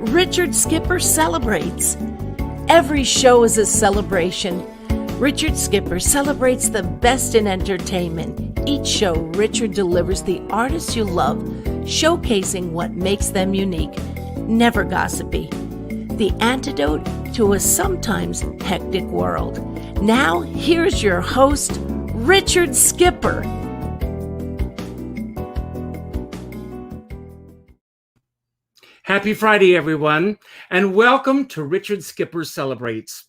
Richard Skipper celebrates. Every show is a celebration. Richard Skipper celebrates the best in entertainment. Each show, Richard delivers the artists you love, showcasing what makes them unique. Never gossipy. The antidote to a sometimes hectic world. Now, here's your host, Richard Skipper. Happy Friday, everyone, and welcome to Richard Skipper Celebrates.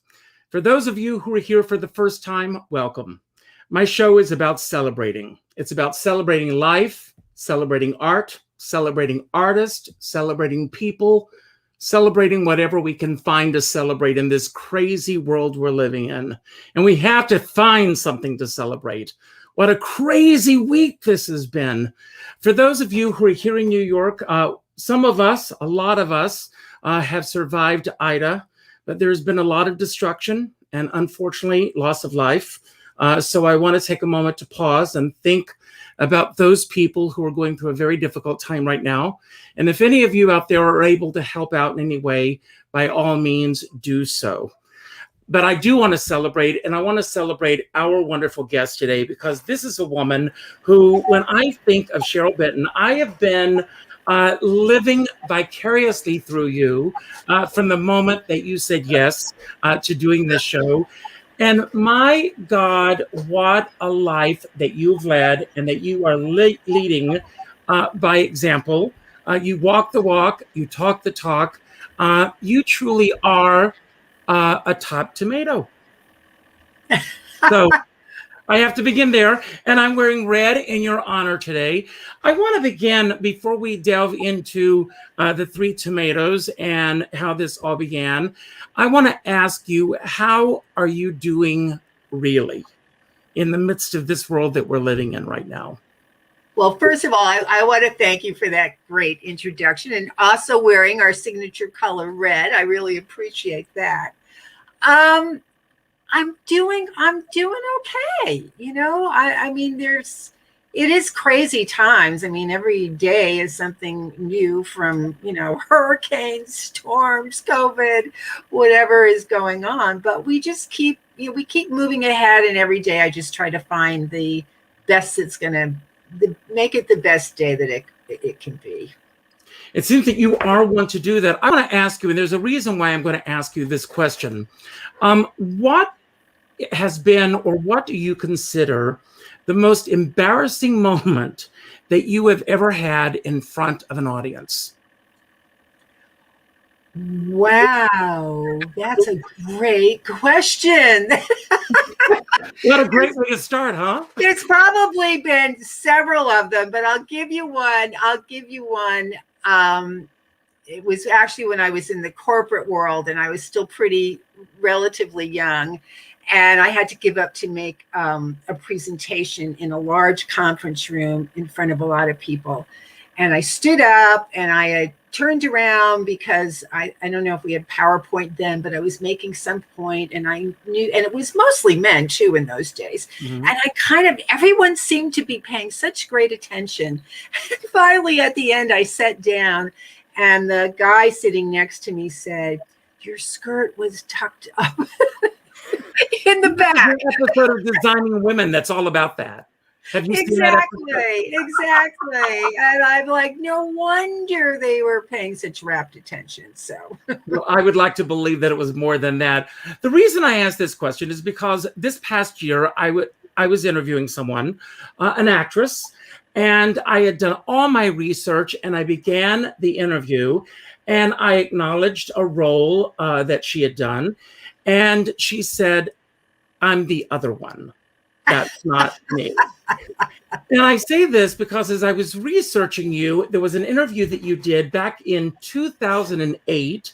For those of you who are here for the first time, welcome. My show is about celebrating. It's about celebrating life, celebrating art, celebrating artists, celebrating people, celebrating whatever we can find to celebrate in this crazy world we're living in. And we have to find something to celebrate. What a crazy week this has been. For those of you who are here in New York, some of us, a lot of us, have survived Ida, but there's been a lot of destruction and unfortunately loss of life. So I want to take a moment to pause and think about those people who are going through a very difficult time right now. And if any of you out there are able to help out in any way, by all means, do so. But I do want to celebrate, and I want to celebrate our wonderful guest today, because this is a woman who, when I think of Cheryl Benton, I have been living vicariously through you from the moment that you said yes to doing this show. And my God, what a life that you've led and that you are leading by example. You walk the walk, you talk the talk. You truly are a top tomato. So I have to begin there, and I'm wearing red in your honor today. I want to begin, before we delve into the three tomatoes and how this all began, I want to ask you, how are you doing really in the midst of this world that we're living in right now? Well, first of all, I want to thank you for that great introduction, and also wearing our signature color red. I really appreciate that. I'm doing okay. You know, I mean, it is crazy times. I mean, every day is something new, from, hurricanes, storms, COVID, whatever is going on. But we just keep moving ahead. And every day I just try to find the best that's going to make it the best day that it can be. It seems that you are one to do that. I want to ask you, and there's a reason why I'm going to ask you this question. What has been, or what do you consider the most embarrassing moment that you have ever had in front of an audience? Wow, that's a great question. What a great way to start, huh? There's probably been several of them, but I'll give you one. It was actually when I was in the corporate world, and I was still relatively young. And I had to give up to make a presentation in a large conference room in front of a lot of people. And I stood up and I turned around, because I don't know if we had PowerPoint then, but I was making some point, and I knew, and it was mostly men too in those days. Mm-hmm. And everyone seemed to be paying such great attention. And finally, at the end, I sat down, and the guy sitting next to me said, "Your skirt was tucked up." In the back. An episode of Designing Women that's all about that. Have you seen that episode? Exactly. And I'm like, no wonder they were paying such rapt attention. So well, I would like to believe that it was more than that. The reason I asked this question is because this past year I was interviewing someone, an actress, and I had done all my research, and I began the interview, and I acknowledged a role that she had done. And she said, "I'm the other one." That's not me. And I say this because as I was researching you, there was an interview that you did back in 2008,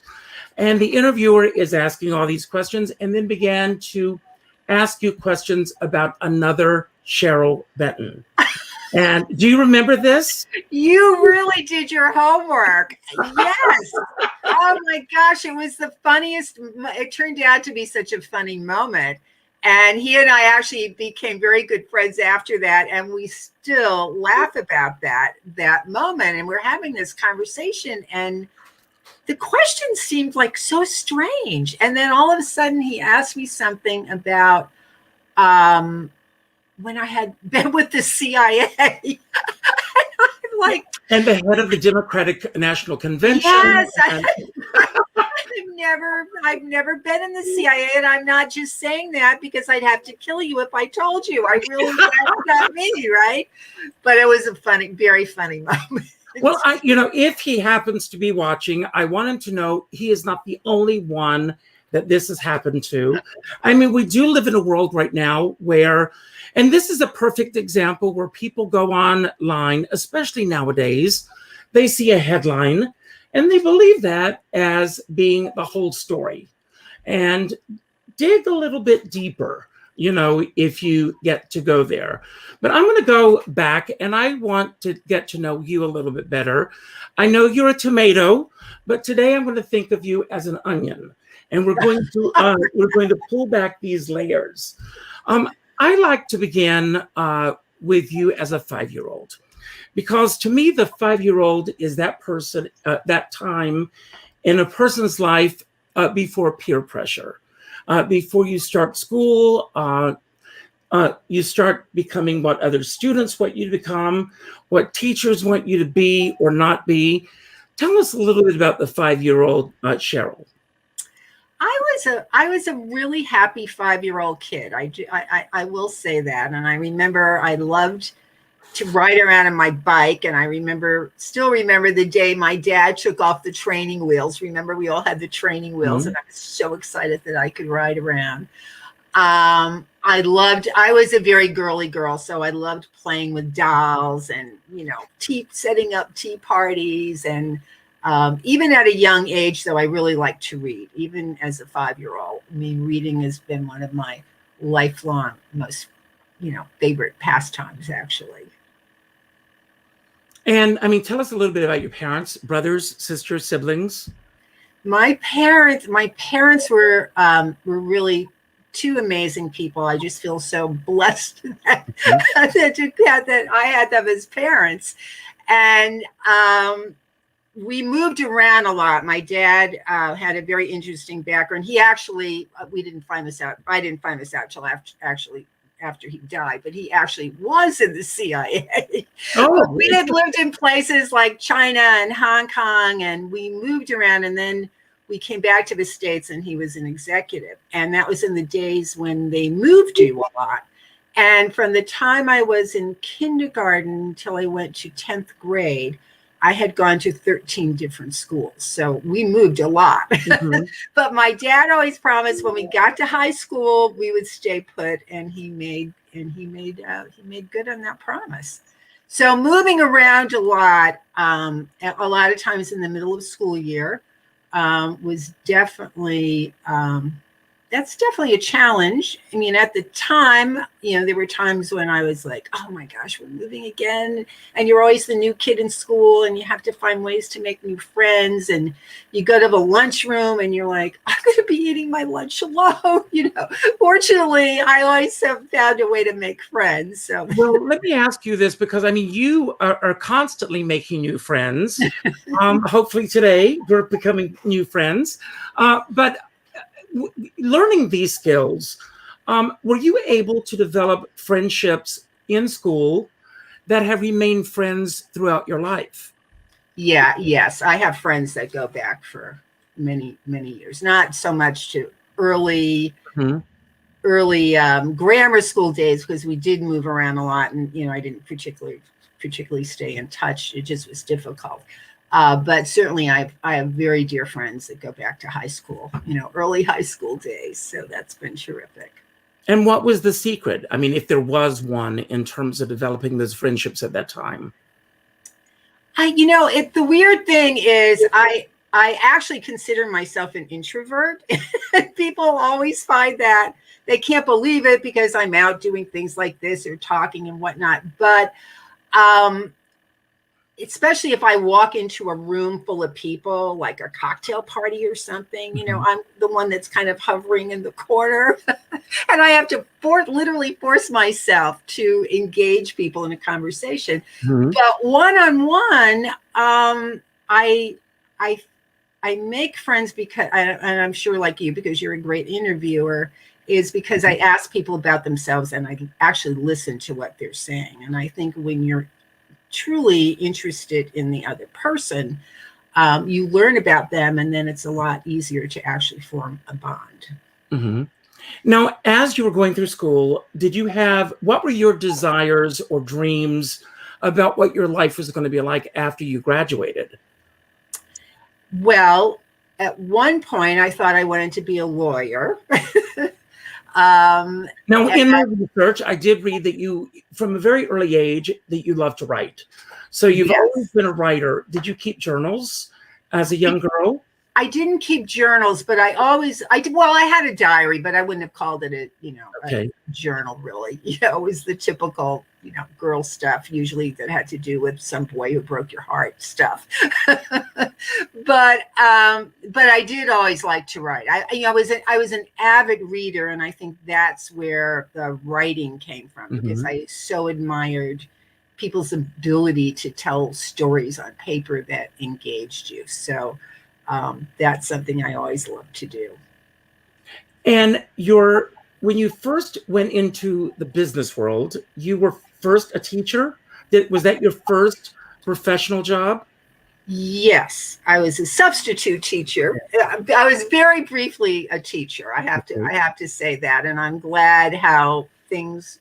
and the interviewer is asking all these questions and then began to ask you questions about another Cheryl Benton. And do you remember this? You really did your homework. Yes. Oh my gosh, it was the funniest. It turned out to be such a funny moment. And he and I actually became very good friends after that. And we still laugh about that moment. And we're having this conversation. And the question seemed like so strange. And then all of a sudden he asked me something about when I had been with the CIA. Like, and the head of the Democratic National Convention. Yes, I've never been in the CIA, and I'm not just saying that because I'd have to kill you if I told you. I really that's not me, right? But it was a funny, very funny moment. Well, if he happens to be watching, I want him to know he is not the only one that this has happened to. I mean, we do live in a world right now where, and this is a perfect example where people go online, especially nowadays, they see a headline and they believe that as being the whole story. And dig a little bit deeper, if you get to go there. But I'm going to go back and I want to get to know you a little bit better. I know you're a tomato, but today I'm going to think of you as an onion. And we're going to pull back these layers. I like to begin with you as a 5-year-old, because to me, the 5-year-old is that person, that time in a person's life before peer pressure, before you start school, you start becoming what other students want you to become, what teachers want you to be or not be. Tell us a little bit about the 5-year-old Cheryl. I was a really happy 5-year-old kid. I will say that. And I remember I loved to ride around on my bike. And I still remember the day my dad took off the training wheels. Remember, we all had the training wheels, mm-hmm. and I was so excited that I could ride around. I was a very girly girl, so I loved playing with dolls and, setting up tea parties. And even at a young age, though, I really like to read, even as a 5-year-old. I mean, reading has been one of my lifelong most, favorite pastimes, actually. And I mean, tell us a little bit about your parents, brothers, sisters, siblings. My parents were really two amazing people. I just feel so blessed that I had them as parents. And we moved around a lot. My dad had a very interesting background. He actually, I didn't find this out till after he died, but he actually was in the CIA. Oh, we had lived in places like China and Hong Kong, and we moved around, and then we came back to the States, and he was an executive. And that was in the days when they moved you a lot. And from the time I was in kindergarten till I went to 10th grade, I had gone to 13 different schools. So we moved a lot. Mm-hmm. But my dad always promised when we got to high school, we would stay put, and he made good on that promise. So moving around a lot of times in the middle of school year, was definitely that's definitely a challenge. I mean, at the time, there were times when I was like, oh my gosh, we're moving again. And you're always the new kid in school, and you have to find ways to make new friends. And you go to the lunchroom and you're like, I'm going to be eating my lunch alone. Fortunately, I always have found a way to make friends. So, well, let me ask you this, because I mean, you are constantly making new friends. Hopefully today we're becoming new friends. But learning these skills, were you able to develop friendships in school that have remained friends throughout your life? Yes. I have friends that go back for many, many years. Not so much to early grammar school days, because we did move around a lot, and I didn't particularly stay in touch. It just was difficult. But certainly I have very dear friends that go back to high school, early high school days. So that's been terrific. And what was the secret? I mean, if there was one, in terms of developing those friendships at that time. The weird thing is I actually consider myself an introvert. People always find that they can't believe it because I'm out doing things like this or talking and whatnot. But especially if I walk into a room full of people, like a cocktail party or something, I'm the one that's kind of hovering in the corner. And I have to literally force myself to engage people in a conversation. Mm-hmm. But one-on-one, I make friends because, and I'm sure like you, because you're a great interviewer, is because I ask people about themselves and I actually listen to what they're saying. And I think when you're truly interested in the other person, you learn about them, and then it's a lot easier to actually form a bond. Mm-hmm. Now, as you were going through school, what were your desires or dreams about what your life was going to be like after you graduated? Well, at one point, I thought I wanted to be a lawyer. Now, in my research, I did read that you, from a very early age, that you love to write. So you've always been a writer. Did you keep journals as a young girl? I didn't keep journals, but I had a diary, but I wouldn't have called it a journal, really. It was the typical, girl stuff, usually that had to do with some boy who broke your heart stuff. But I did always like to write. I was an avid reader, and I think that's where the writing came from, because I so admired people's ability to tell stories on paper that engaged you. So that's something I always loved to do. And when you first went into the business world, you were first a teacher. Was that your first professional job? Yes, I was a substitute teacher. I was very briefly a teacher. I have to say that, and I'm glad how things,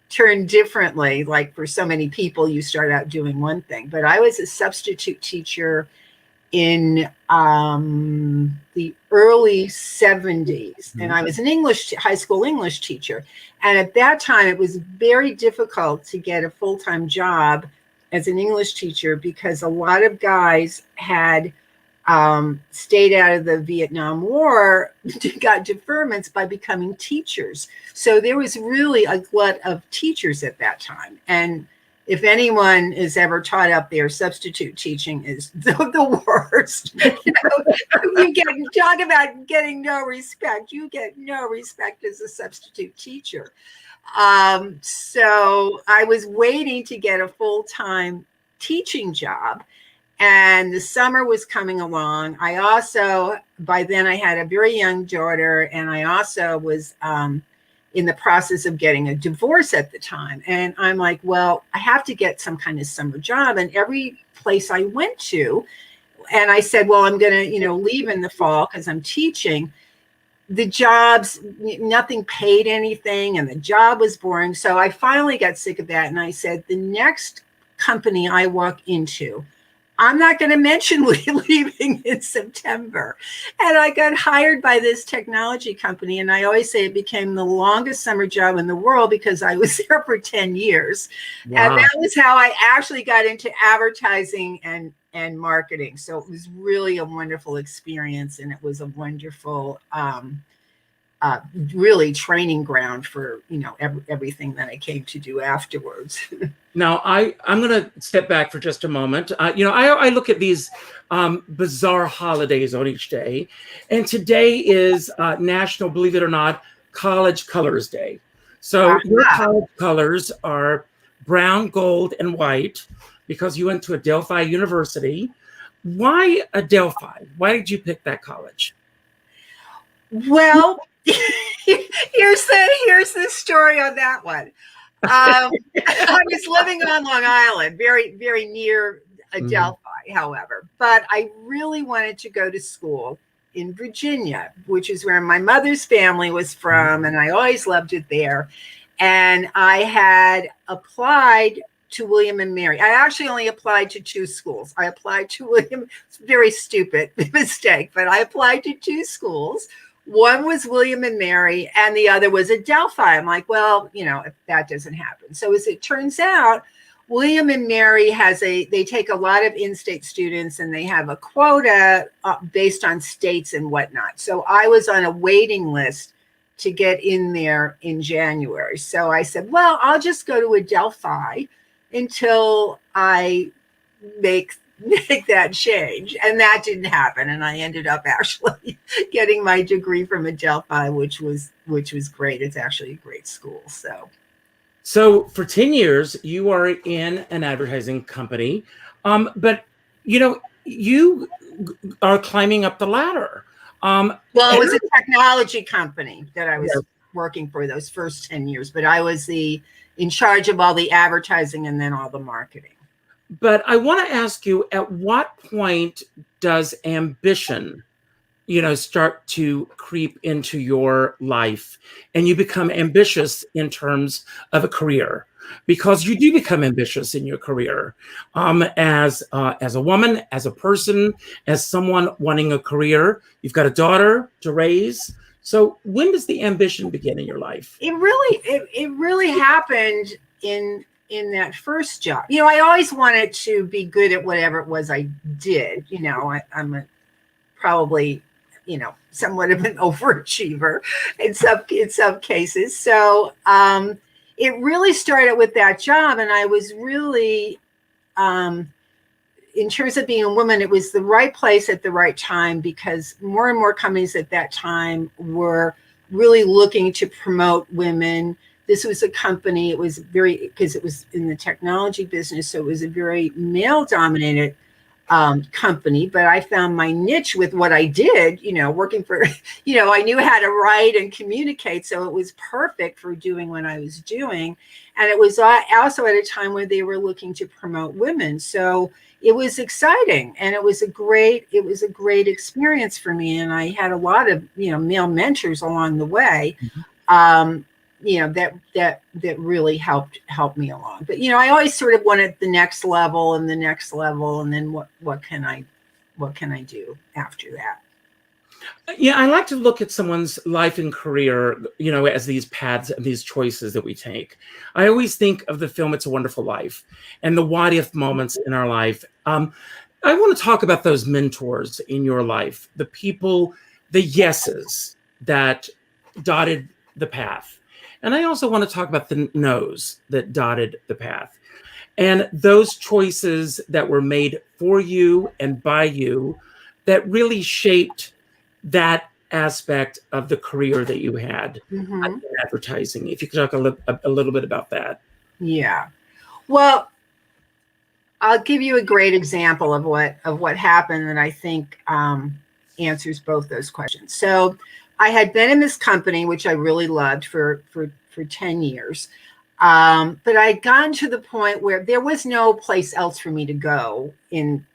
turned differently. Like for so many people, you start out doing one thing, but I was a substitute teacher in the early 70s, and I was an high school English teacher. And at that time, it was very difficult to get a full-time job as an English teacher, because a lot of guys had stayed out of the Vietnam War, got deferments by becoming teachers. So there was really a glut of teachers at that time. And if anyone is ever taught up there, substitute teaching is the worst. You talk about getting no respect. You get no respect as a substitute teacher. So I was waiting to get a full-time teaching job, and the summer was coming along. By then I had a very young daughter, and I also was in the process of getting a divorce at the time. And I'm like, well, I have to get some kind of summer job. And every place I went to, and I said, well, I'm going to, leave in the fall because I'm teaching. The jobs, nothing paid anything, and the job was boring. So I finally got sick of that. And I said, the next company I walk into, I'm not going to mention leaving in September. And I got hired by this technology company. And I always say it became the longest summer job in the world because I was there for 10 years. Wow. And that was how I actually got into advertising and marketing. So it was really a wonderful experience. And it was a wonderful, really training ground for, everything that I came to do afterwards. Now, I'm going to step back for just a moment. I look at these bizarre holidays on each day. And today is National, believe it or not, College Colors Day. So your college colors are brown, gold, and white because you went to Adelphi University. Why Adelphi? Why did you pick that college? Well, here's the story on that one. I was living on Long Island, very, very near Adelphi, however, but I really wanted to go to school in Virginia, which is where my mother's family was from, and I always loved it there. And I had applied to William and Mary. I actually only applied to 2 schools. I applied to William, it's a very stupid mistake, but I applied to 2 schools. One was William and Mary, and the other was Adelphi. I'm like, well, if that doesn't happen. So as it turns out, William and Mary they take a lot of in-state students, and they have a quota based on states and whatnot. So I was on a waiting list to get in there in January. So I said, well, I'll just go to Adelphi until I make that change. And that didn't happen. And I ended up actually getting my degree from Adelphi, which was great. It's actually a great school. So for 10 years, you are in an advertising company, but you are climbing up the ladder. Well, it was a technology company that I was working for those first 10 years, but I was in charge of all the advertising and then all the marketing. But I want to ask you, at what point does ambition, start to creep into your life and you become ambitious in terms of a career? Because you do become ambitious in your career as a woman, as a person, as someone wanting a career. You've got a daughter to raise. So when does the ambition begin in your life? It really happened in that first job. I always wanted to be good at whatever it was I did. I'm probably somewhat of an overachiever in some cases. So it really started with that job, and I was really, in terms of being a woman, it was the right place at the right time, because more and more companies at that time were really looking to promote women. This was a company, because it was in the technology business, so it was a very male-dominated company, but I found my niche with what I did, working for, I knew how to write and communicate. So it was perfect for doing what I was doing. And it was also at a time where they were looking to promote women. So it was exciting, and it was a great experience for me. And I had a lot of, male mentors along the way. That really helped me along. But I always sort of wanted the next level and the next level, and then what can I do after that? Yeah, I like to look at someone's life and career, as these paths and these choices that we take. I always think of the film It's a Wonderful Life and the what if moments in our life. I want to talk about those mentors in your life, the people, the yeses that dotted the path. And I also want to talk about the no's that dotted the path, and those choices that were made for you and by you that really shaped that aspect of the career that you had in advertising. If you could talk a little bit about that. Yeah. Well, I'll give you a great example of what happened that I think answers both those questions. So I had been in this company, which I really loved for 10 years. But I had gotten to the point where there was no place else for me to go in,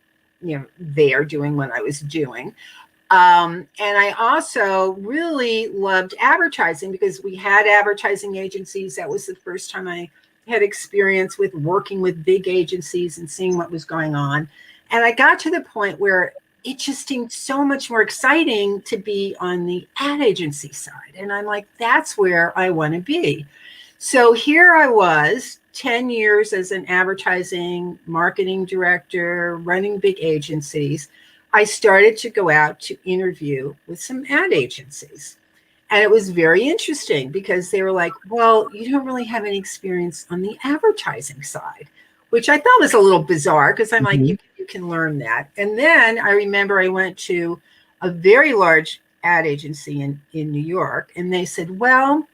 there doing what I was doing. And I also really loved advertising, because we had advertising agencies. That was the first time I had experience with working with big agencies and seeing what was going on. And I got to the point where it just seemed so much more exciting to be on the ad agency side. And I'm like, that's where I want to be. So here I was, 10 years as an advertising marketing director, running big agencies. I started to go out to interview with some ad agencies. And it was very interesting, because they were like, well, you don't really have any experience on the advertising side, which I thought was a little bizarre, because I'm like, you can learn that. And then I remember I went to a very large ad agency in New York, and they said, well,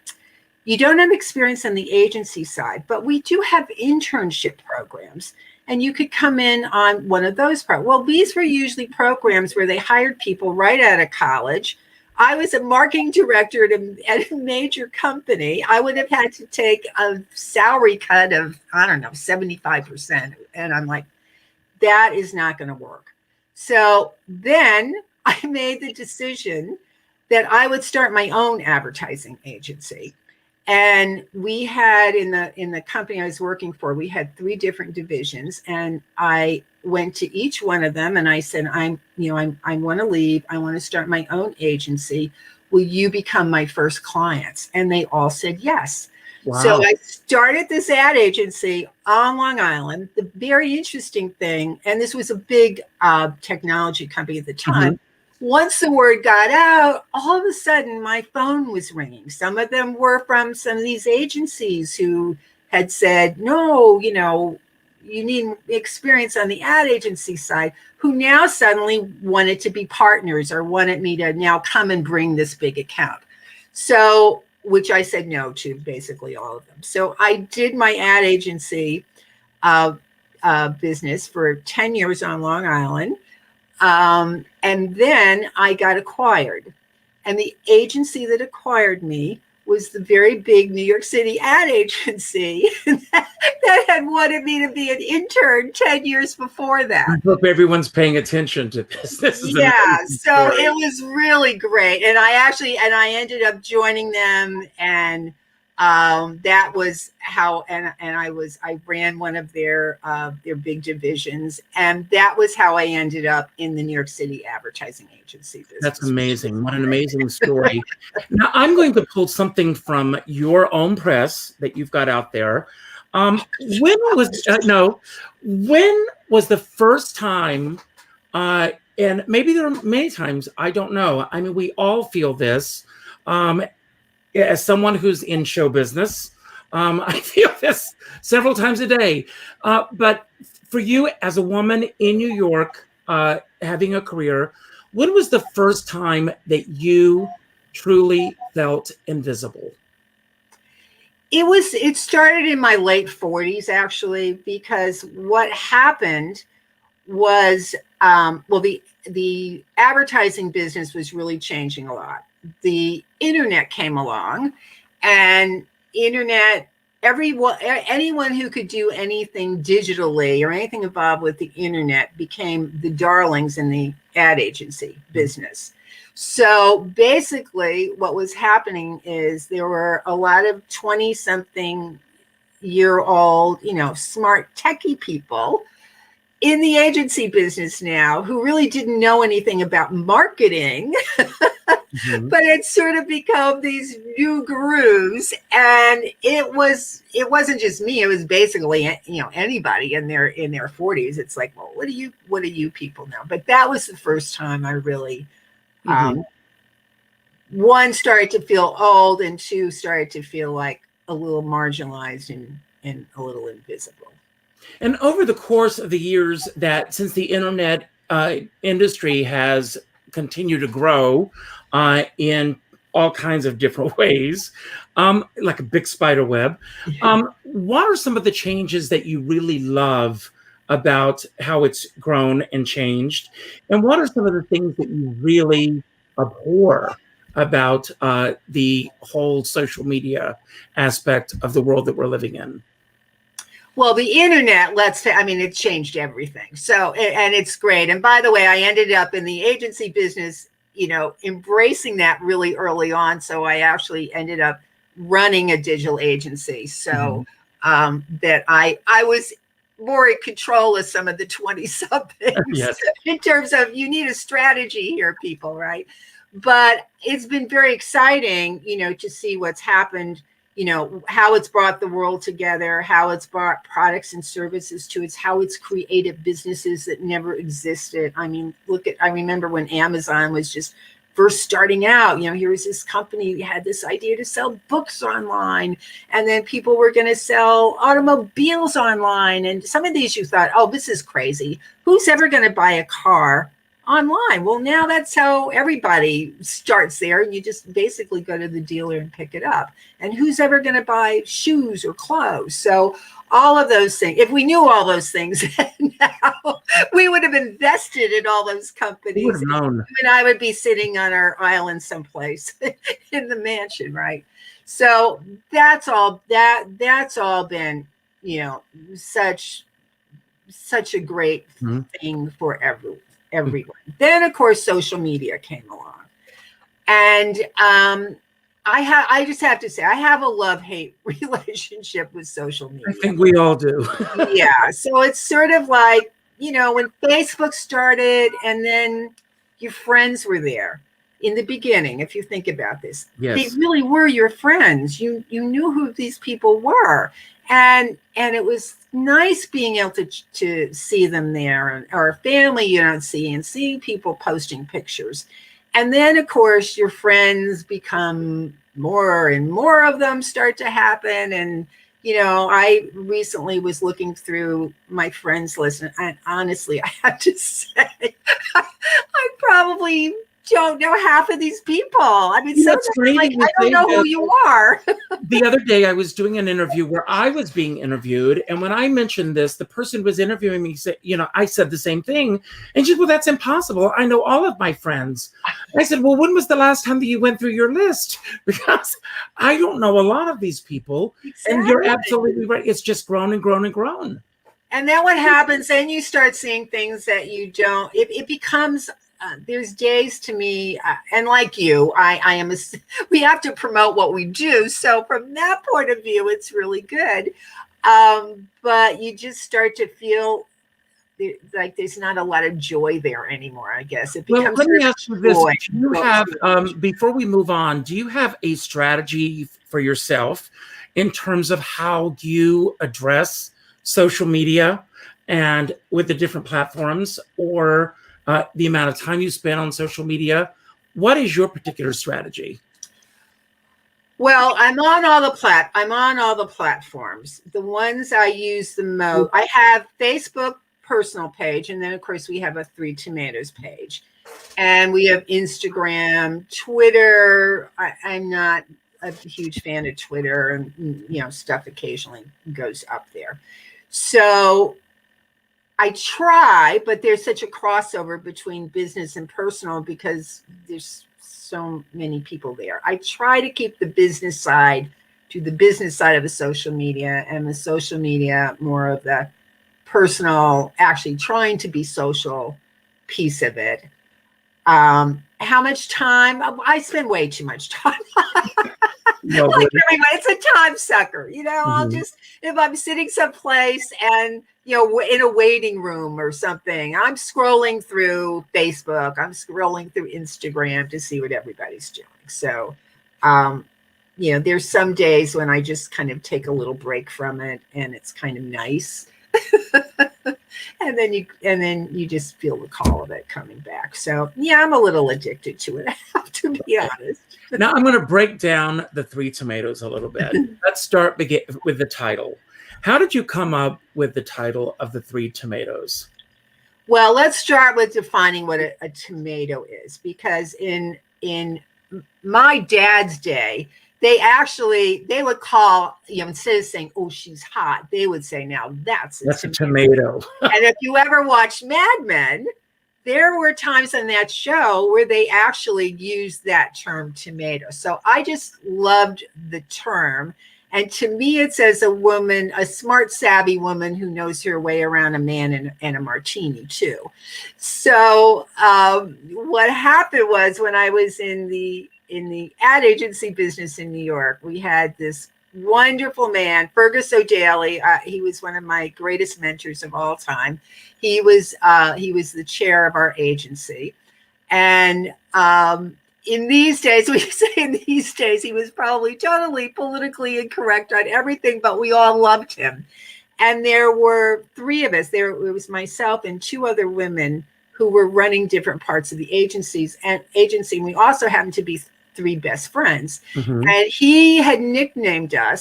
you don't have experience on the agency side, but we do have internship programs, and you could come in on one of those programs. Well, these were usually programs where they hired people right out of college. I was a marketing director at a major company. I would have had to take a salary cut of, 75%. And I'm like, that is not going to work. So then I made the decision that I would start my own advertising agency. And we had in the company I was working for, we had 3 different divisions, and I went to each one of them and I said, I want to leave. I want to start my own agency. will you become my first clients? And they all said yes. Wow. So I started this ad agency on Long Island. The very interesting thing, and this was a big technology company at the time, once the word got out, all of a sudden my phone was ringing. Some of them were from some of these agencies who had said, no, you need experience on the ad agency side, who now suddenly wanted to be partners or wanted me to now come and bring this big account. So, which I said no to basically all of them. So I did my ad agency business for 10 years on Long Island. And then I got acquired. And the agency that acquired me was the very big New York City ad agency that had wanted me to be an intern 10 years before that. I hope everyone's paying attention to this. Yeah, so it was really great. And I ended up joining them, and that was how, and I ran one of their big divisions, and that was how I ended up in the New York City advertising agency business. That's amazing. What an amazing story. Now I'm going to pull something from your own press that you've got out there. When was the first time, and maybe there are many times, I don't know. I mean, we all feel this. As someone who's in show business, I feel this several times a day. But for you as a woman in New York, having a career, when was the first time that you truly felt invisible? It started in my late 40s, actually, because what happened was, the advertising business was really changing a lot. The internet came along, and anyone who could do anything digitally or anything involved with the internet became the darlings in the ad agency business. So basically what was happening is there were a lot of 20-something-year-old, smart techie people in the agency business now who really didn't know anything about marketing, but it's sort of become these new gurus. And it wasn't just me. It was basically, anybody in their 40s. It's like, well, what do you people know? But that was the first time I really, one, started to feel old, and two, started to feel like a little marginalized and a little invisible. And over the course of the years that since the internet industry has continued to grow in all kinds of different ways, like a big spider web, what are some of the changes that you really love about how it's grown and changed? And what are some of the things that you really abhor about the whole social media aspect of the world that we're living in? Well, the internet, it changed everything. So, and it's great. And by the way, I ended up in the agency business, embracing that really early on. So I actually ended up running a digital agency. So that I was more in control of some of the 20-somethings in terms of, you need a strategy here, people, right? But it's been very exciting, to see what's happened, how it's brought the world together, how it's brought products and services to how it's created businesses that never existed. I mean, I remember when Amazon was just first starting out, here was this company that had this idea to sell books online, and then people were going to sell automobiles online. And some of these you thought, oh, this is crazy. Who's ever going to buy a car online? Well, now that's how everybody starts there, and you just basically go to the dealer and pick it up. And who's ever going to buy shoes or clothes? So all of those things, if we knew all those things now, we would have invested in all those companies. Would have known. And I would be sitting on our island someplace in the mansion, right? So that's all been, such a great thing for everyone. Then, of course, social media came along, and I just have to say, I have a love-hate relationship with social media. I think we all do. Yeah. So it's sort of like, when Facebook started, and then your friends were there, in the beginning, if you think about this, Yes. they really were your friends. You knew who these people were. And it was nice being able to see them there, or a family you don't see, and see people posting pictures. And then, of course, your friends become more and more of them start to happen. And, I recently was looking through my friends list, and honestly, I have to say, I probably don't know half of these people. I mean, sometimes I don't know who you are. The other day, I was doing an interview where I was being interviewed. And when I mentioned this, the person who was interviewing me said, I said the same thing. And she said, well, that's impossible. I know all of my friends. I said, well, when was the last time that you went through your list? Because I don't know a lot of these people. Exactly. And you're absolutely right. It's just grown and grown and grown. And then what happens, then you start seeing things that you don't, it becomes, there's days to me, and like you, we have to promote what we do. So from that point of view, it's really good. But you just start to feel like there's not a lot of joy there anymore, I guess. It becomes let me ask you this. Do you have, before we move on, do you have a strategy for yourself in terms of how you address social media and with the different platforms, or the amount of time you spend on social media? What is your particular strategy? Well, I'm on all the platforms. The ones I use the most, I have Facebook personal page, and then of course we have a Three Tomatoes page, and we have Instagram, Twitter. I'm not a huge fan of Twitter, and stuff occasionally goes up there. So I try, but there's such a crossover between business and personal because there's so many people there. I try to keep the business side to the business side of the social media, and the social media more of the personal, actually trying to be social piece of it. How much time? I spend way too much time. Like everyone, it's a time sucker. I'll just, if I'm sitting someplace and, in a waiting room or something, I'm scrolling through Facebook, I'm scrolling through Instagram to see what everybody's doing. So, there's some days when I just kind of take a little break from it, and it's kind of nice. And then you just feel the call of it coming back. So yeah, I'm a little addicted to it, I have to be honest. Now I'm going to break down the Three Tomatoes a little bit. Let's start with the title. How did you come up with the title of the Three Tomatoes? Well, let's start with defining what a tomato is, because in my dad's day, they would call, instead of saying, oh, she's hot, they would say, now that's a tomato. And if you ever watched Mad Men, there were times on that show where they actually used that term tomato. So I just loved the term. And to me, it's as a woman, a smart, savvy woman who knows her way around a man and a martini too. So what happened was, when I was in the ad agency business in New York, we had this wonderful man, Fergus O'Daly. He was one of my greatest mentors of all time. He was the chair of our agency. And in these days, we say in these days, he was probably totally politically incorrect on everything, but we all loved him. And there were three of us. It was myself and two other women who were running different parts of the agency. And we also happened to be three best friends. Mm-hmm. And he had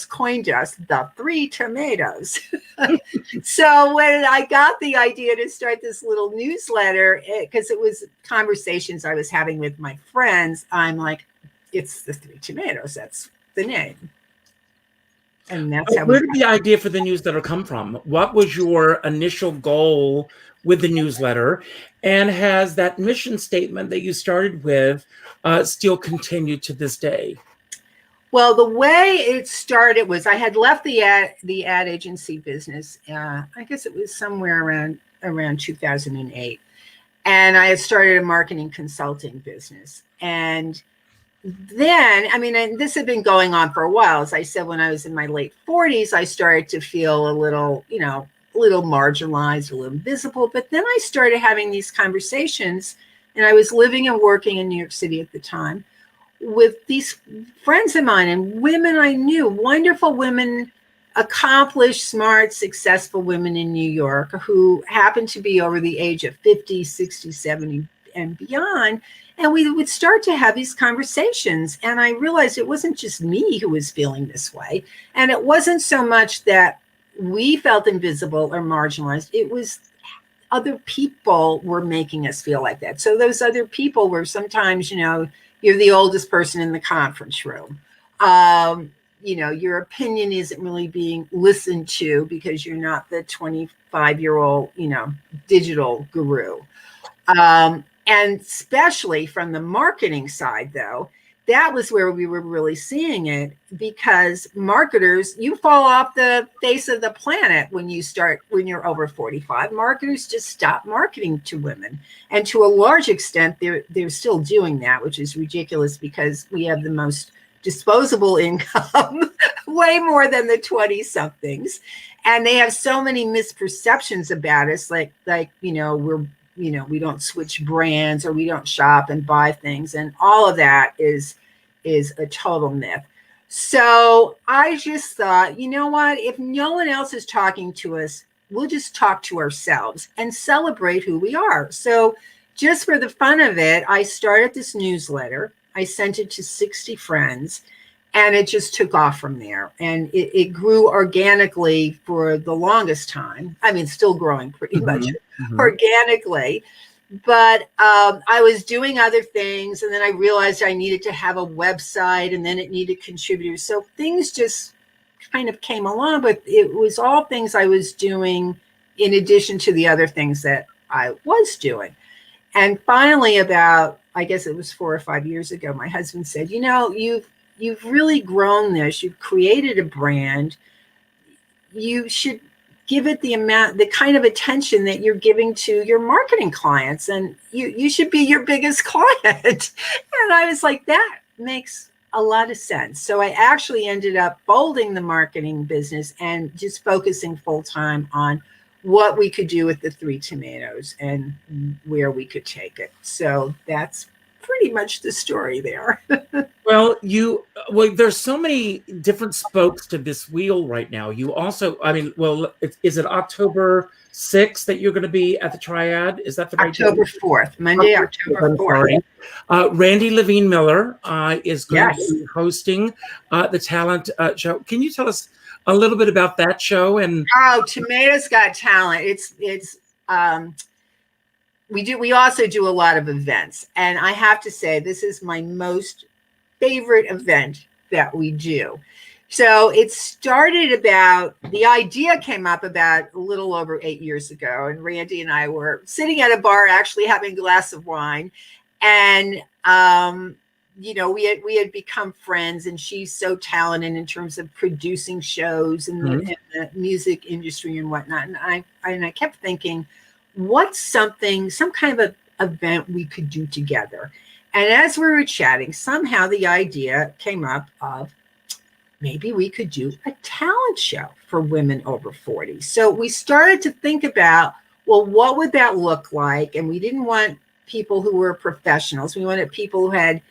coined us the Three Tomatoes. So when I got the idea to start this little newsletter, because it was conversations I was having with my friends, I'm like, it's the Three Tomatoes. That's the name. And that's how. Where did the idea for the newsletter come from? What was your initial goal with the newsletter? And has that mission statement that you started with still continued to this day? Well, the way it started was I had left the ad agency business. I guess it was somewhere around 2008. And I had started a marketing consulting business. And then, and this had been going on for a while. As I said, when I was in my late 40s, I started to feel a little marginalized, a little invisible. But then I started having these conversations, And I was living and working in New York City at the time with these friends of mine and women I knew, wonderful women, accomplished, smart, successful women in New York who happened to be over the age of 50, 60, 70 and beyond. And we would start to have these conversations. And I realized it wasn't just me who was feeling this way. And it wasn't so much that we felt invisible or marginalized. It was other people were making us feel like that. So those other people were sometimes, you're the oldest person in the conference room. Your opinion isn't really being listened to because you're not the 25-year-old, digital guru. And especially from the marketing side, though, that was where we were really seeing it, because marketers, you fall off the face of the planet when you're over 45. Marketers just stop marketing to women. And to a large extent, they're still doing that, which is ridiculous because we have the most disposable income, way more than the 20-somethings. And they have so many misperceptions about us, like we don't switch brands or we don't shop and buy things. And all of that is a total myth. So I just thought, you know what, if no one else is talking to us, we'll just talk to ourselves and celebrate who we are. So just for the fun of it, I started this newsletter. I sent it to 60 friends, and it just took off from there. And it grew organically for the longest time. I mean, still growing pretty much organically. But I was doing other things, and then I realized I needed to have a website, and then it needed contributors. So things just kind of came along, but it was all things I was doing in addition to the other things that I was doing. And finally, about, I guess it was 4 or 5 years ago, my husband said, you've really grown this. You've created a brand. You should give it the kind of attention that you're giving to your marketing clients, and you should be your biggest client. And I was like, that makes a lot of sense. So I actually ended up folding the marketing business and just focusing full time on what we could do with the 3 tomatoes and where we could take it. So that's pretty much the story there. Well, there's so many different spokes to this wheel right now. You also, is it October 6th that you're going to be at the Triad? Is that the right October 4th, Monday, October 4th. Randy Levine Miller is going to be hosting the talent show. Can you tell us a little bit about that show? And Tomatoes Got Talent. We also do a lot of events, and I have to say this is my most favorite event that we do. So it started the idea came up about a little over 8 years ago, and Randy and I were sitting at a bar actually having a glass of wine, and we had become friends, and she's so talented in terms of producing shows and the music industry and whatnot. And I kept thinking, what's some kind of event we could do together? And as we were chatting, somehow the idea came up of maybe we could do a talent show for women over 40. So we started to think about, well, what would that look like? And we didn't want people who were professionals. We wanted people who had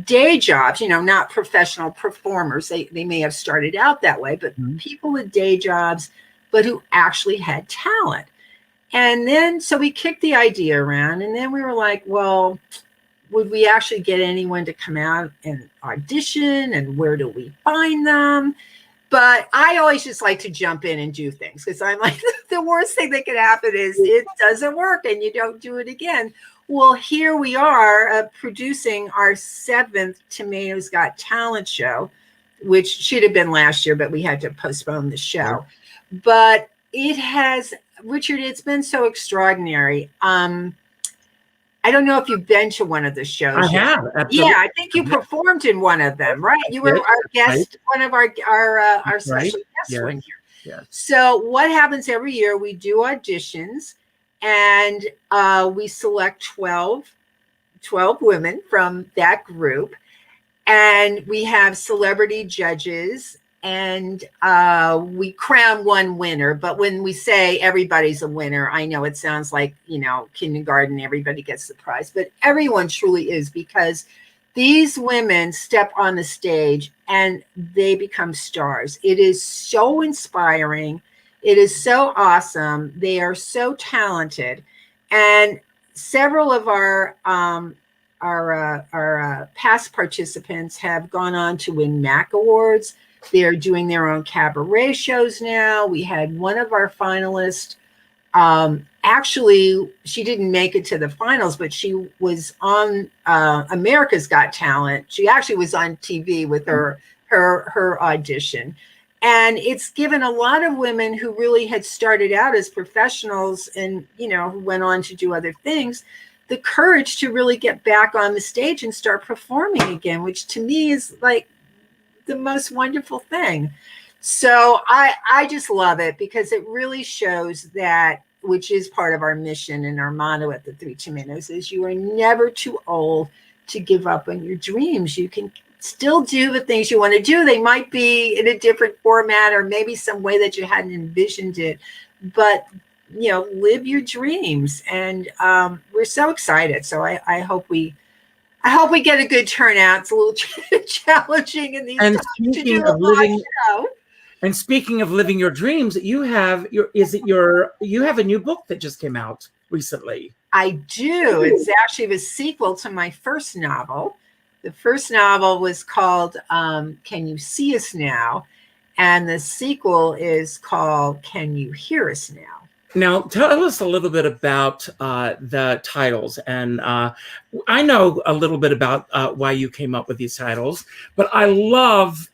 day jobs, not professional performers. They may have started out that way, but people with day jobs, but who actually had talent. And then, so we kicked the idea around, and then we were like, well, would we actually get anyone to come out and audition, and where do we find them? But I always just like to jump in and do things, because I'm like, the worst thing that could happen is it doesn't work and you don't do it again. Well, here we are producing our 7th Tomatoes Got Talent show, which should have been last year, but we had to postpone the show. But it has, Richard, it's been so extraordinary. I don't know if you've been to one of the shows. I have. Absolutely. Yeah, I think you performed in one of them, right? You were our guest, one of our special guests one year. Yes. So what happens every year, we do auditions, and we select 12 women from that group. And we have celebrity judges and we crown one winner. But when we say everybody's a winner, I know it sounds like, kindergarten, everybody gets the prize, but everyone truly is, because these women step on the stage and they become stars. It is so inspiring. It is so awesome. They are so talented. And several of our past participants have gone on to win MAC awards. They're doing their own cabaret shows now. We had one of our finalists. Actually, she didn't make it to the finals, but she was on America's Got Talent. She actually was on TV with her audition. And it's given a lot of women who really had started out as professionals and, who went on to do other things, the courage to really get back on the stage and start performing again, which to me is like the most wonderful thing. So I just love it, because it really shows that, which is part of our mission and our motto at the Three Tomatoes, is you are never too old to give up on your dreams. You can still do the things you want to do. They might be in a different format or maybe some way that you hadn't envisioned it, but live your dreams. And we're so excited. So I hope we get a good turnout. It's a little challenging in these times to do a live show. And speaking of living your dreams, you have a new book that just came out recently. I do. It's actually the sequel to my first novel. The first novel was called Can You See Us Now? And the sequel is called Can You Hear Us Now? Now, tell us a little bit about the titles. And I know a little bit about why you came up with these titles, but I love,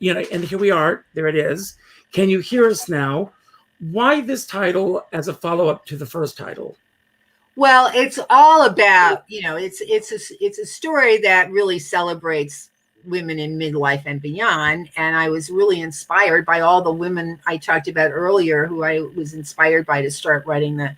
and here we are, there it is. Can You Hear Us Now? Why this title as a follow-up to the first title? Well, it's all about, it's a story that really celebrates women in midlife and beyond. And I was really inspired by all the women I talked about earlier, who I was inspired by to start writing the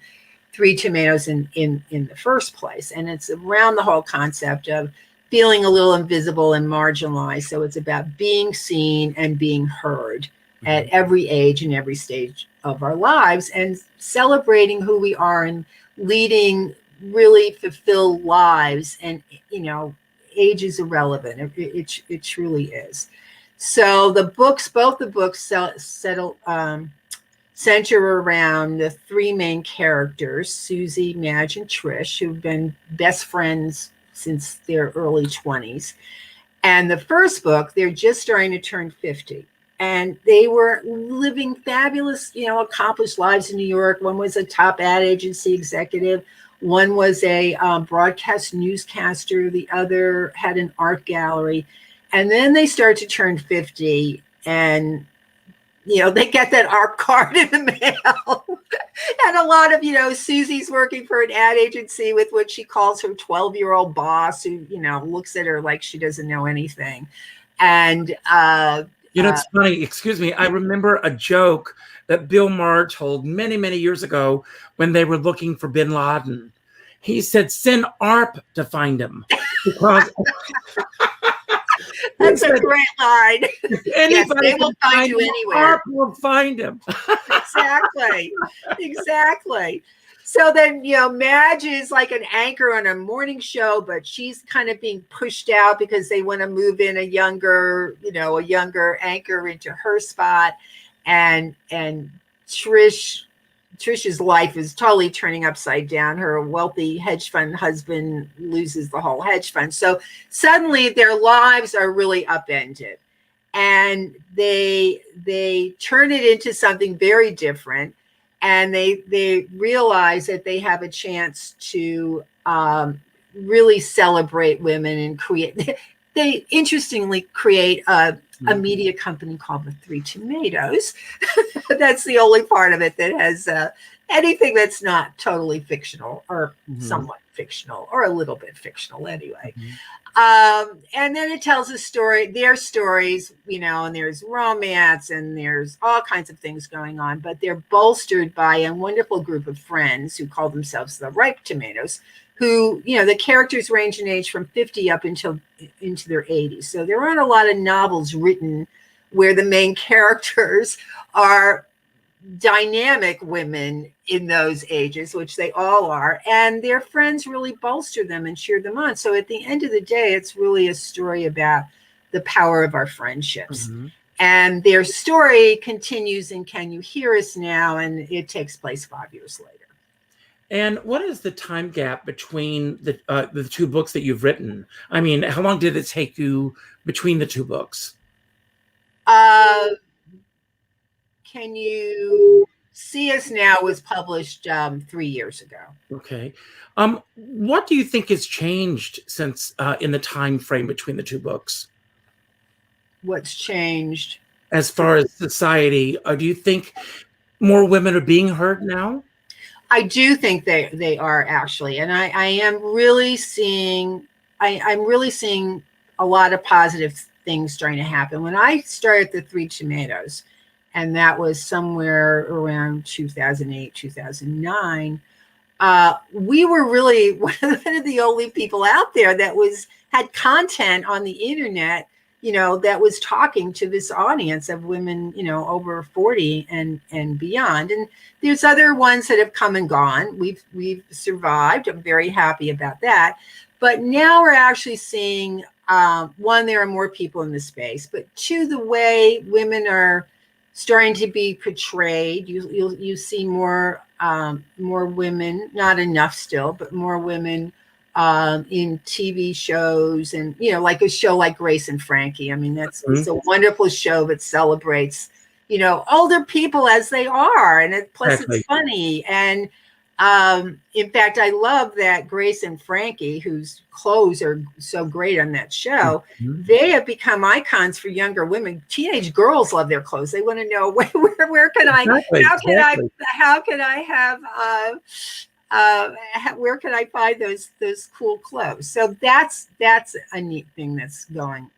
Three Tomatoes in the first place. And it's around the whole concept of feeling a little invisible and marginalized. So it's about being seen and being heard at every age and every stage of our lives, and celebrating who we are and leading really fulfilled lives. And, age is irrelevant. It truly is. So both the books center around the three main characters, Susie, Madge, and Trish, who've been best friends since their early 20s. And the first book, they're just starting to turn 50. And they were living fabulous, accomplished lives in New York. One was a top ad agency executive. One was a broadcast newscaster. The other had an art gallery. And then they start to turn 50, and, they get that art card in the mail. And a lot of, Susie's working for an ad agency with what she calls her 12-year-old boss, who, looks at her like she doesn't know anything. And, it's funny, excuse me. I remember a joke that Bill Maher told many, many years ago when they were looking for bin Laden. He said, send ARP to find him. Because that's a great line. Yes, they will find you anywhere. ARP will find him. Exactly. So then, Madge is like an anchor on a morning show, but she's kind of being pushed out because they want to move in a younger anchor into her spot. And Trish's life is totally turning upside down. Her wealthy hedge fund husband loses the whole hedge fund. So suddenly their lives are really upended, and they turn it into something very different. And they realize that they have a chance to really celebrate women and create. They interestingly create a media company called the Three Tomatoes. That's the only part of it that has anything that's not totally fictional, or somewhat fictional, or a little bit fictional anyway. And then it tells a story, their stories, and there's romance and there's all kinds of things going on, but they're bolstered by a wonderful group of friends who call themselves the Ripe Tomatoes, who, the characters range in age from 50 up into their 80s. So there aren't a lot of novels written where the main characters are dynamic women in those ages, which they all are, and their friends really bolster them and cheer them on. So at the end of the day, it's really a story about the power of our friendships. Mhm. And their story continues in Can You Hear Us Now? And it takes place 5 years later. And what is the time gap between the two books that you've written? I mean, how long did it take you between the two books? Can You See Us Now was published 3 years ago. Okay. What do you think has changed since in the time frame between the two books? What's changed? As far as society, do you think more women are being heard now? I do think they are actually, and I am really seeing I'm really seeing a lot of positive things starting to happen. When I started the Three Tomatoes, and that was somewhere around 2008, 2009, we were really one of the only people out there that had content on the internet, that was talking to this audience of women, over 40 and beyond. And there's other ones that have come and gone. We've survived. I'm very happy about that. But now we're actually seeing, one, there are more people in the space, but two, the way women are starting to be portrayed. You see more women, not enough still, but more women in TV shows, and like a show like Grace and Frankie. I mean, it's a wonderful show that celebrates older people as they are, and plus it's funny. And in fact, I love that Grace and Frankie, whose clothes are so great on that show, they have become icons for younger women. Teenage girls love their clothes. They want to know where can I where can I find those cool clothes? So that's a neat thing that's going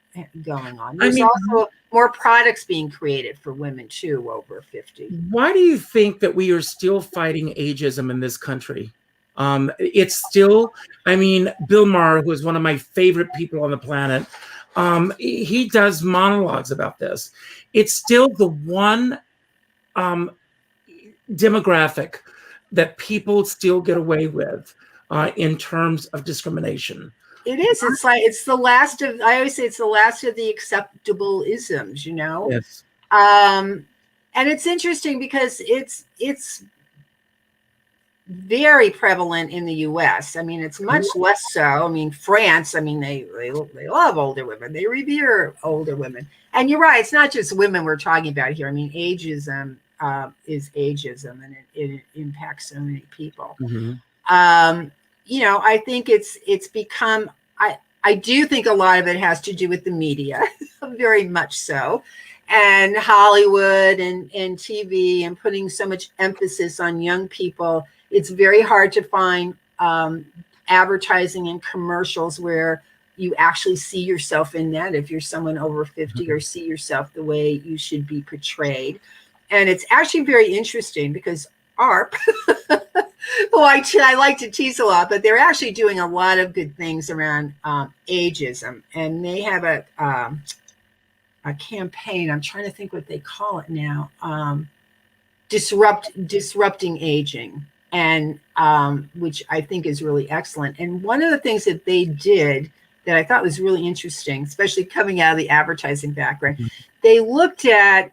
on. There's also more products being created for women too over 50. Why do you think that we are still fighting ageism in this country? It's still, Bill Maher, who is one of my favorite people on the planet, he does monologues about this. It's still the one demographic that people still get away with in terms of discrimination. It is. It's the last of. I always say it's the last of the acceptable isms. Yes. And it's interesting because it's very prevalent in the U.S. I mean, it's much less so. I mean, France. I mean, they love older women. They revere older women. And you're right. It's not just women we're talking about here. I mean, ageism is ageism, and it impacts so many people. I think it's become. I do think a lot of it has to do with the media, very much so, and Hollywood and TV, and putting so much emphasis on young people. It's very hard to find advertising and commercials where you actually see yourself in that, if you're someone over 50, or see yourself the way you should be portrayed. And it's actually very interesting because ARP, who I like to tease a lot, but they're actually doing a lot of good things around ageism. And they have a campaign, I'm trying to think what they call it now, disrupting aging, and which I think is really excellent. And one of the things that they did that I thought was really interesting, especially coming out of the advertising background, they looked at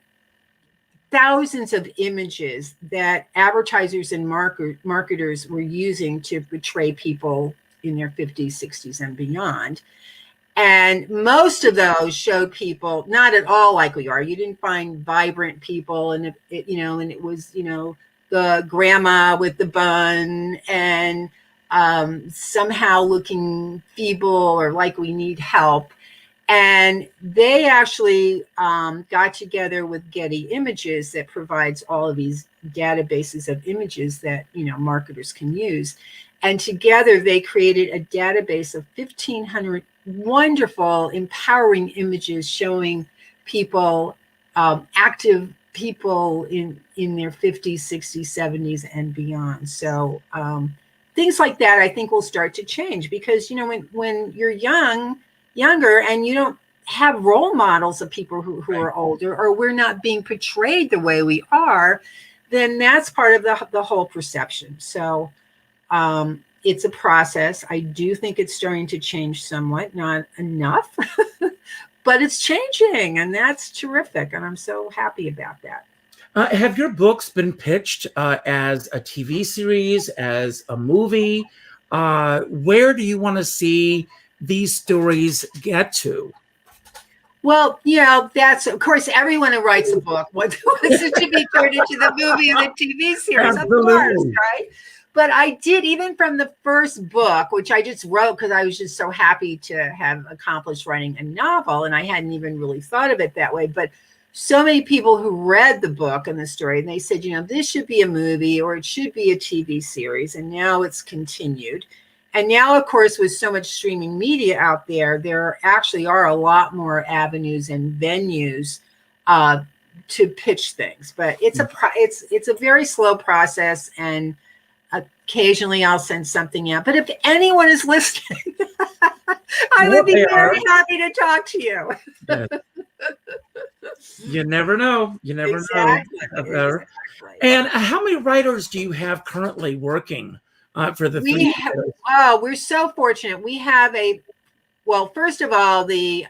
thousands of images that advertisers and marketers were using to portray people in their 50s, 60s, and beyond. And most of those showed people not at all like we are. You didn't find vibrant people, and it was, the grandma with the bun and somehow looking feeble or like we need help. And they actually got together with Getty Images, that provides all of these databases of images that marketers can use. And together they created a database of 1,500 wonderful, empowering images showing people, active people in their 50s, 60s, 70s, and beyond. So things like that, I think, will start to change because when you're younger and you don't have role models of people who are older, or we're not being portrayed the way we are, then that's part of the whole perception. So it's a process. I do think it's starting to change somewhat, not enough, but it's changing, and that's terrific. And I'm so happy about that. Have your books been pitched as a TV series, as a movie? Where do you want to see these stories get to? Well, that's, of course, everyone who writes a book wants it to be turned into the movie or the TV series, Absolutely. Of course, right? But I did, even from the first book, which I just wrote because I was just so happy to have accomplished writing a novel, and I hadn't even really thought of it that way. But so many people who read the book and the story, and they said, this should be a movie or it should be a TV series. And now it's continued. And now, of course, with so much streaming media out there actually are a lot more avenues and venues to pitch things. But it's a very slow process, and occasionally I'll send something out. But if anyone is listening, I would be very happy to talk to you. Yeah. You never know. You never know. Exactly. And how many writers do you have currently working for the we're so fortunate. We have first of all, the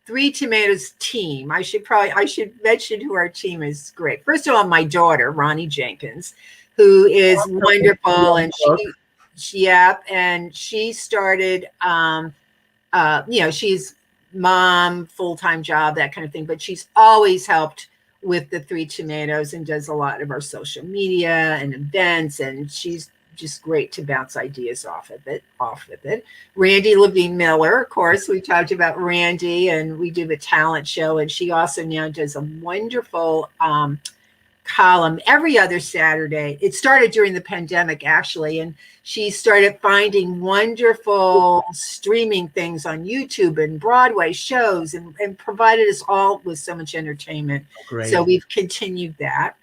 Three Tomatoes team. I should mention who our team is. Great. First of all, my daughter, Ronnie Jenkins, who is wonderful, and she started she's mom, full-time job, that kind of thing, but she's always helped with the Three Tomatoes and does a lot of our social media and events, and she's just great to bounce ideas off of it. Randy Levine Miller, of course, we talked about Randy, and we do the talent show, and she also now does a wonderful column every other Saturday. It started during the pandemic, actually, and she started finding wonderful streaming things on YouTube and Broadway shows, and provided us all with so much entertainment. Great. So we've continued that.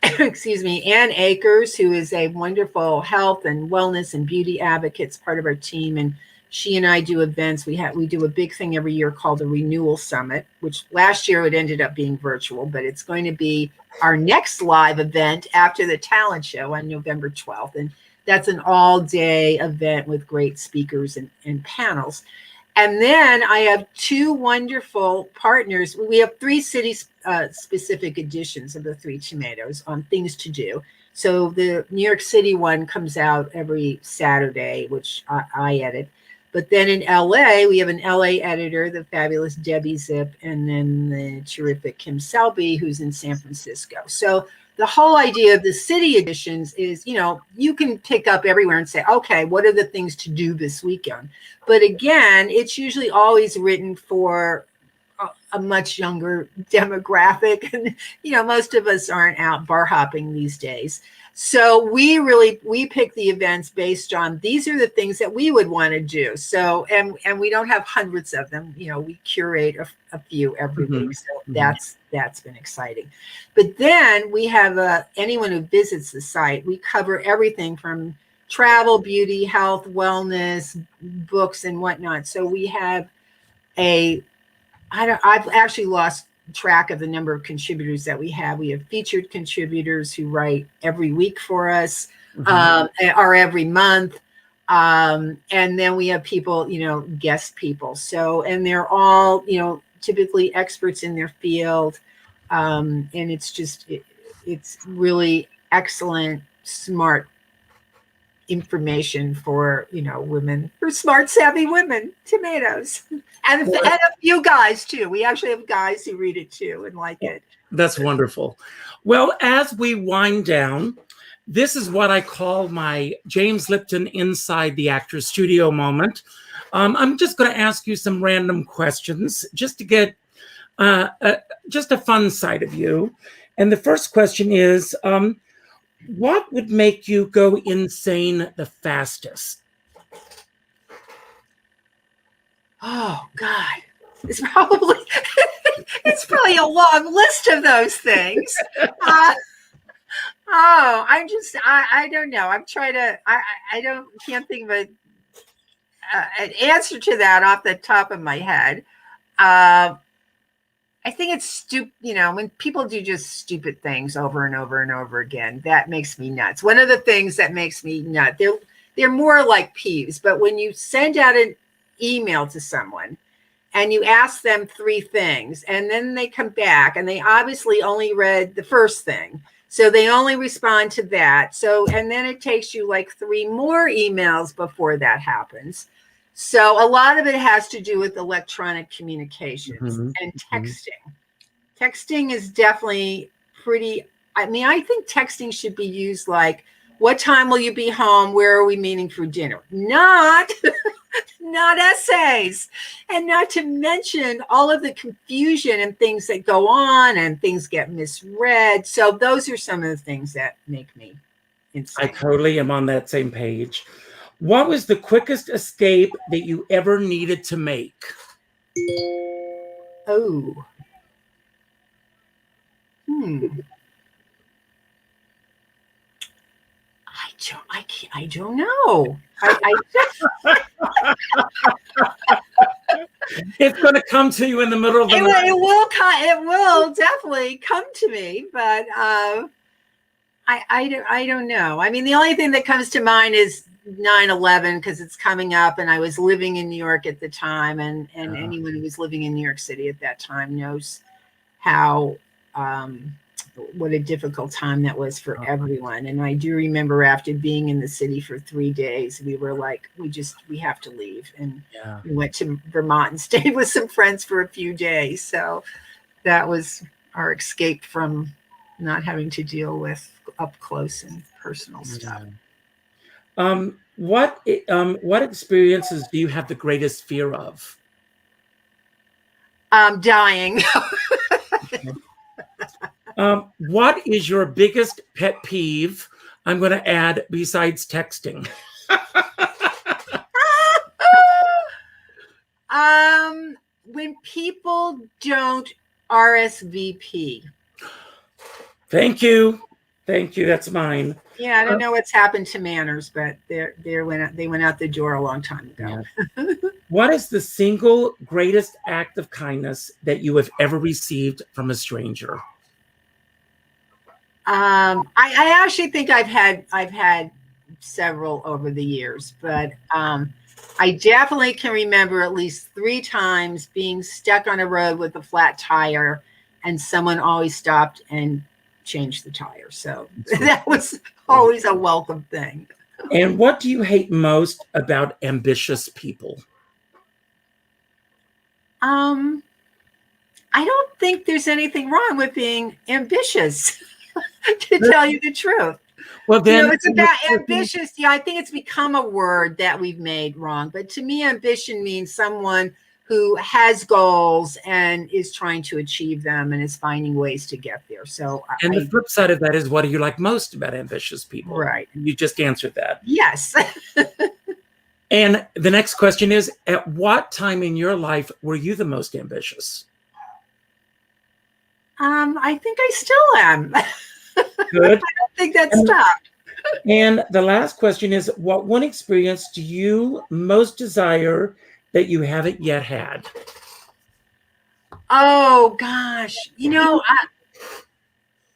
Excuse me, Ann Akers, who is a wonderful health and wellness and beauty advocate, part of our team, and she and I do events. We do a big thing every year called the Renewal Summit, which last year it ended up being virtual, but it's going to be our next live event after the talent show on November 12th. And that's an all-day event with great speakers and panels. And then I have two wonderful partners. We have 3 city-specific editions of the Three Tomatoes on things to do. So the New York City one comes out every Saturday, which I edit. But then in LA, we have an LA editor, the fabulous Debbie Zip, and then the terrific Kim Selby, who's in San Francisco. So the whole idea of the city editions is, you can pick up everywhere and say, okay, what are the things to do this weekend? But again, it's usually always written for a much younger demographic. And, most of us aren't out bar hopping these days. So we pick the events based on, these are the things that we would want to do. So, and we don't have hundreds of them, we curate a few every week. So that's been exciting. But then we have anyone who visits the site, we cover everything from travel, beauty, health, wellness, books, and whatnot. So we have I've actually lost track of the number of contributors that we have. We have featured contributors who write every week for us, or every month. And then we have people, guest people. So, and they're all, typically experts in their field. And it's really excellent, smart information for, women, for smart, savvy women, tomatoes. And a few guys too. We actually have guys who read it too and like it. That's wonderful. Well, as we wind down, this is what I call my James Lipton inside the actor's studio moment. I'm just going to ask you some random questions just to get just a fun side of you. And the first question is, what would make you go insane the fastest? Oh God, it's probably a long list of those things. I don't know. I'm trying to. Can't think of it. an answer to that off the top of my head. I think it's stupid, when people do just stupid things over and over and over again, that makes me nuts. One of the things that makes me nuts, they're more like peeves, but when you send out an email to someone and you ask them 3 things, and then they come back and they obviously only read the first thing. So they only respond to that. And then it takes you like 3 more emails before that happens. So a lot of it has to do with electronic communications and texting. Texting is definitely I think texting should be used like, what time will you be home? Where are we meeting for dinner? Not essays. And not to mention all of the confusion and things that go on and things get misread. So those are some of the things that make me insane. I totally am on that same page. What was the quickest escape that you ever needed to make? Oh. I don't know. It's going to come to you in the middle of the night. It will definitely come to me, but I don't know. I mean, the only thing that comes to mind is 9/11, because it's coming up, and I was living in New York at the time, and anyone who was living in New York City at that time knows how what a difficult time that was for everyone. And I do remember after being in the city for 3 days, we were like, we have to leave. And we went to Vermont and stayed with some friends for a few days. So that was our escape from not having to deal with up close and personal stuff. What experiences do you have the greatest fear of? Dying. What is your biggest pet peeve? I'm going to add besides texting. When people don't RSVP. Thank you. That's mine. Yeah, I don't know what's happened to manners, but they went out the door a long time ago. Yeah. What is the single greatest act of kindness that you have ever received from a stranger? I actually think I've had several over the years, but I definitely can remember at least 3 times being stuck on a road with a flat tire, and someone always stopped and changed the tire. So that was always a welcome thing. And what do you hate most about ambitious people? I don't think there's anything wrong with being ambitious, to tell you the truth. Well, then it's about ambitious. Yeah, I think it's become a word that we've made wrong. But to me, ambition means someone who has goals and is trying to achieve them and is finding ways to get there. So, and the flip side of that is, what do you like most about ambitious people? Right. You just answered that. Yes. And the next question is, at what time in your life were you the most ambitious? I think I still am. Good. I don't think that stopped. And the last question is, what one experience do you most desire that you haven't yet had? Oh gosh,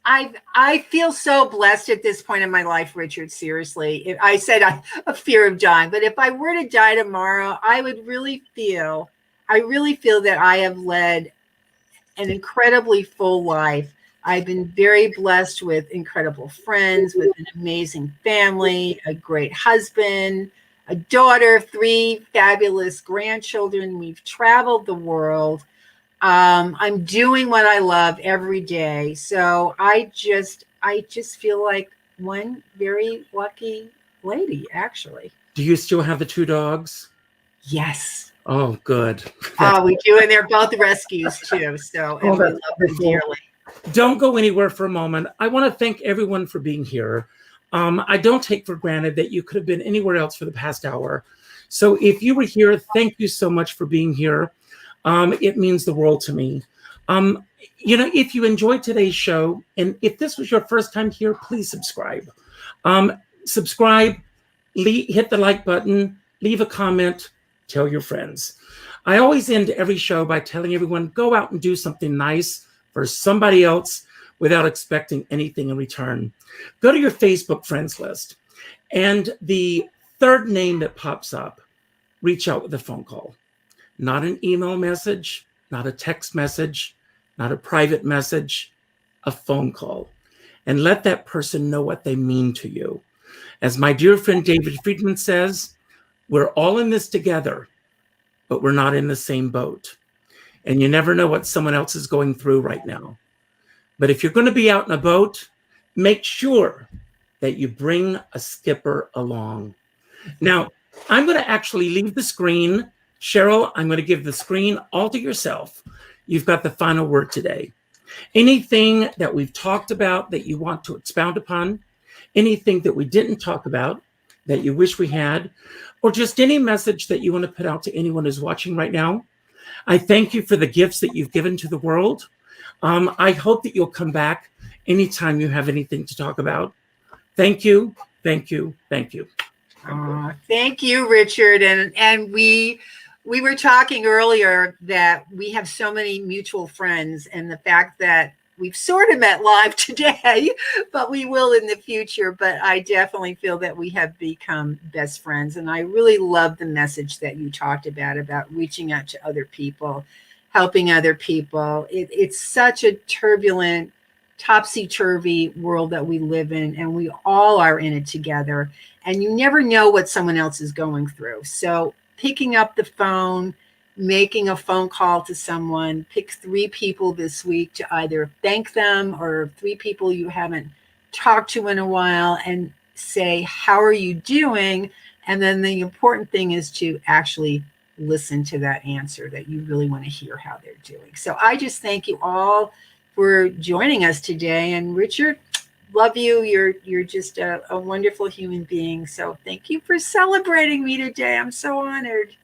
I feel so blessed at this point in my life, Richard. Seriously, I said a fear of dying, but if I were to die tomorrow, I really feel that I have led an incredibly full life. I've been very blessed with incredible friends, with an amazing family, a great husband, a daughter, 3 fabulous grandchildren. We've traveled the world. I'm doing what I love every day. So I just feel like one very lucky lady, actually. Do you still have the 2 dogs? Yes. Oh, good. We do. And they're both rescues too. So and we love them dearly. Don't go anywhere for a moment. I want to thank everyone for being here. I don't take for granted that you could have been anywhere else for the past hour. So if you were here, thank you so much for being here. It means the world to me. If you enjoyed today's show, and if this was your first time here, please subscribe. Subscribe, hit the like button, leave a comment, Tell your friends. I always end every show by telling everyone, go out and do something nice for somebody else without expecting anything in return. Go to your Facebook friends list, and the third name that pops up, reach out with a phone call. Not an email message, not a text message, not a private message, a phone call. And let that person know what they mean to you. As my dear friend David Friedman says, we're all in this together, but we're not in the same boat. And you never know what someone else is going through right now. But if you're going to be out in a boat, make sure that you bring a skipper along. Now, I'm going to actually leave the screen. Cheryl, I'm going to give the screen all to yourself. You've got the final word today. Anything that we've talked about that you want to expound upon, anything that we didn't talk about that you wish we had, or just any message that you want to put out to anyone who's watching right now. I thank you for the gifts that you've given to the world. I hope that you'll come back anytime you have anything to talk about. Thank you, thank you, thank you. Thank you, Richard. And we were talking earlier that we have so many mutual friends, and the fact that we've sort of met live today, but we will in the future. But I definitely feel that we have become best friends. And I really love the message that you talked about reaching out to other people, helping other people. It's such a turbulent, topsy-turvy world that we live in, and we all are in it together. And you never know what someone else is going through. So picking up the phone, making a phone call to someone, pick 3 people this week to either thank them or 3 people you haven't talked to in a while, and say, how are you doing? And then the important thing is to actually listen to that answer, that you really want to hear how they're doing. So I just thank you all for joining us today. And Richard, love you. You're just a wonderful human being. So thank you for celebrating me today. I'm so honored.